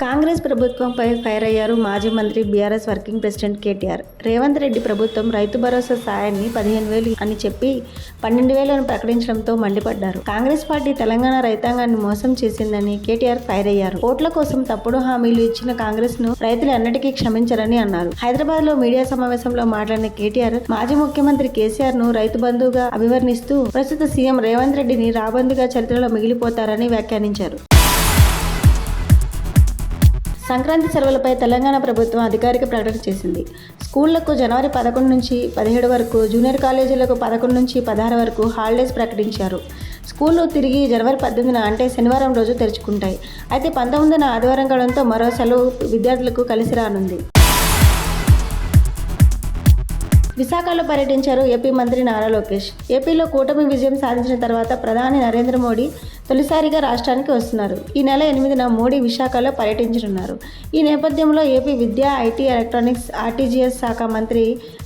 కాంగ్రెస్ ప్రభుత్వంపై ఫైర్ అయ్యారు మాజీ మంత్రి BRS working president KTR. Revanth Reddy ప్రభుత్వం రైతు భరోసా సాయాన్ని 15,000 అని చెప్పి 12,000 ప్రకటించడంతో మండిపడ్డారు. కాంగ్రెస్ పార్టీ తెలంగాణ రైతాంగాన్ని మోసం చేసిందని కేటీఆర్ ఫైర్ అయ్యారు. ఓట్ల కోసం తప్పుడు హామీలు ఇచ్చిన కాంగ్రెస్ ను రైతులు ఎన్నటికీ క్షమించరని అన్నారు. హైదరాబాద్ లో మీడియా సమావేశంలో మాట్లాడిన కేటీఆర్ మాజీ ముఖ్యమంత్రి కేసీఆర్ ను రైతు బంధువుగా అభివర్ణిస్తూ ప్రస్తుత సీఎం రేవంత్ రెడ్డిని రాబందుగా చరిత్రలో మిగిలిపోతారని వ్యాఖ్యానించారు. సంక్రాంతి సెలవులపై తెలంగాణ ప్రభుత్వం అధికారిక ప్రకటన చేసింది. స్కూళ్లకు జనవరి 11 నుంచి 17 వరకు, జూనియర్ కాలేజీలకు 11 నుంచి 16 వరకు హాలిడేస్ ప్రకటించారు. స్కూళ్లు తిరిగి జనవరి 18 అంటే శనివారం రోజు తెరుచుకుంటాయి. అయితే 19న ఆదివారం కావడంతో మరో సెలవు విద్యార్థులకు కలిసి రానుంది. విశాఖలో పర్యటించారు ఏపీ మంత్రి నారా లోకేష్. ఏపీలో కూటమి విజయం సాధించిన తర్వాత ప్రధాని నరేంద్ర మోడీ తొలిసారిగా రాష్ట్రానికి వస్తున్నారు. ఈ నెల 8న మోడీ విశాఖలో పర్యటించనున్నారు. ఈ నేపథ్యంలో AP Vidya, IT, electronics, RTGS శాఖ మంత్రి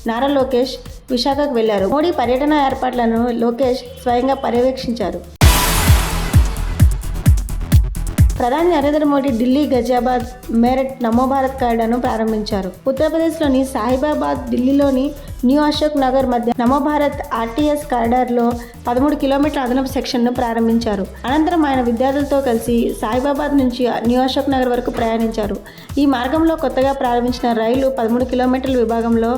నారా లోకేష్ విశాఖకు వెళ్లారు. మోడీ పర్యటన ఏర్పాట్లను లోకేష్ స్వయంగా పర్యవేక్షించారు. ప్రధాని నరేంద్ర మోడీ ఢిల్లీ, గజియాబాద్, మేరట్ నమో భారత్ కారిడార్ను ప్రారంభించారు. ఉత్తరప్రదేశ్లోని సాహిబాబాద్, ఢిల్లీలోని న్యూ అశోక్ నగర్ మధ్య నమో భారత్ ఆర్టీఎస్ కారిడార్లో 13 కిలోమీటర్ల అదనపు సెక్షన్ను ప్రారంభించారు. అనంతరం ఆయన విద్యార్థులతో కలిసి సాహిబాబాద్ నుంచి న్యూ అశోక్ నగర్ వరకు ప్రయాణించారు. ఈ మార్గంలో కొత్తగా ప్రారంభించిన రైలు 13 కిలోమీటర్ల విభాగంలో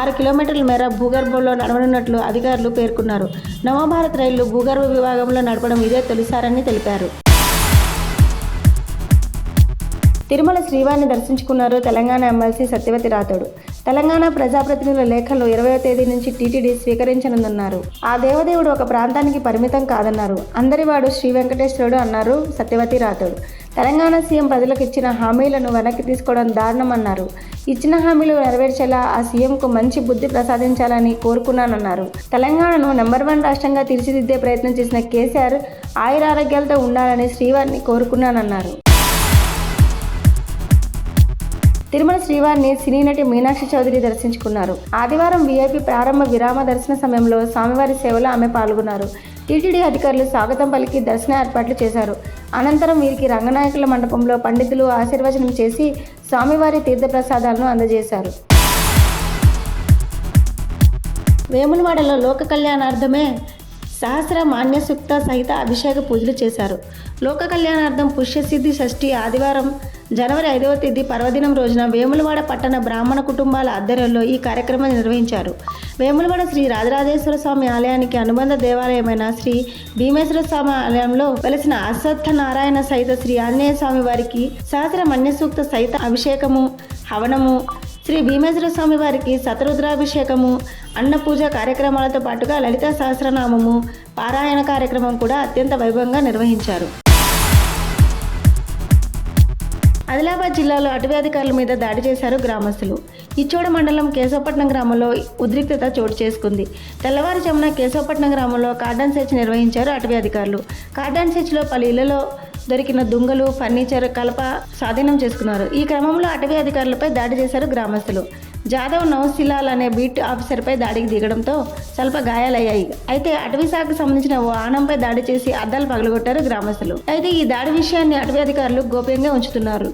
6 కిలోమీటర్ల మేర భూగర్భంలో నడవనున్నట్లు అధికారులు పేర్కొన్నారు. నమో భారత్ రైళ్లు భూగర్భ విభాగంలో నడపడం ఇదే తొలిసారని తెలిపారు. తిరుమల శ్రీవారిని దర్శించుకున్నారు తెలంగాణ ఎమ్మెల్సీ సత్యవతి రాథోడ్. తెలంగాణ ప్రజాప్రతినిధుల లేఖలు 20వ తేదీ నుంచి టీటీడీ స్వీకరించనున్నారు. ఆ దేవదేవుడు ఒక ప్రాంతానికి పరిమితం కాదన్నారు. అందరివాడు శ్రీ వెంకటేశ్వరుడు అన్నారు సత్యవతి రాథోడ్. తెలంగాణ సీఎం ప్రజలకు ఇచ్చిన హామీలను వెనక్కి తీసుకోవడం దారుణమన్నారు. ఇచ్చిన హామీలు నెరవేర్చేలా ఆ సీఎంకు మంచి బుద్ధి ప్రసాదించాలని కోరుకున్నానన్నారు. తెలంగాణను నెంబర్ 1 రాష్ట్రంగా తీర్చిదిద్దే ప్రయత్నం చేసిన కేసీఆర్ ఆయురారోగ్యాలతో ఉండాలని శ్రీవారిని కోరుకున్నానన్నారు. తిరుమల శ్రీవారిని సినీ నటి మీనాక్షి చౌదరి దర్శించుకున్నారు. ఆదివారం వీఐపీ ప్రారంభ విరామ దర్శన సమయంలో స్వామివారి సేవలో ఆమె పాల్గొన్నారు. టీటీడీ అధికారులు స్వాగతం పలికి దర్శన ఏర్పాట్లు చేశారు. అనంతరం వీరికి రంగనాయకుల మండపంలో పండితులు ఆశీర్వచనం చేసి స్వామివారి తీర్థప్రసాదాలను అందజేశారు. వేములవాడలో లోక కళ్యాణార్థమే సహస్ర మాన్య సూక్త సహిత అభిషేక పూజలు చేశారు. లోక కళ్యాణార్థం పుష్యసిద్ధి షష్ఠి ఆదివారం జనవరి 5వ తేదీ పర్వదినం రోజున వేములవాడ పట్టణ బ్రాహ్మణ కుటుంబాల ఆధ్వర్యంలో ఈ కార్యక్రమం నిర్వహించారు. వేములవాడ శ్రీ రాజరాజేశ్వర స్వామి ఆలయానికి అనుబంధ దేవాలయమైన శ్రీ భీమేశ్వర స్వామి ఆలయంలో వెలసిన అశ్వత్థ నారాయణ సహిత శ్రీ ఆంజనేయ స్వామి వారికి సహస్ర మన్య సూక్త సహిత అభిషేకము, హవనము, శ్రీ భీమేశ్వర స్వామి వారికి శతరుద్రాభిషేకము, అన్న పూజ కార్యక్రమాలతో పాటుగా లలిత సహస్రనామము పారాయణ కార్యక్రమం కూడా అత్యంత వైభవంగా నిర్వహించారు. ఆదిలాబాద్ జిల్లాలో అటవీ అధికారుల మీద దాడి చేశారు గ్రామస్తులు. ఇచ్చోడ మండలం కేశవపట్నం గ్రామంలో ఉద్రిక్తత చోటు చేసుకుంది. తెల్లవారుజామున కేశవపట్నం గ్రామంలో కార్డన్ సెర్చ్ నిర్వహించారు అటవీ అధికారులు. కార్డన్ సెర్చ్లో పలు ఇళ్లలో దొరికిన దుంగలు, ఫర్నిచర్, కలప స్వాధీనం చేసుకున్నారు. ఈ క్రమంలో అటవీ అధికారులపై దాడి చేశారు గ్రామస్తులు. జాదవ్ నౌసిలాల్ అనే బీట్ ఆఫీసర్పై దాడికి దిగడంతో స్వల్ప గాయాలయ్యాయి. అయితే అటవీ శాఖకు సంబంధించిన ఓ వాహనంపై దాడి చేసి అద్దాలు పగలగొట్టారు గ్రామస్తులు. అయితే ఈ దాడి విషయాన్ని అటవీ అధికారులు గోప్యంగా ఉంచుతున్నారు.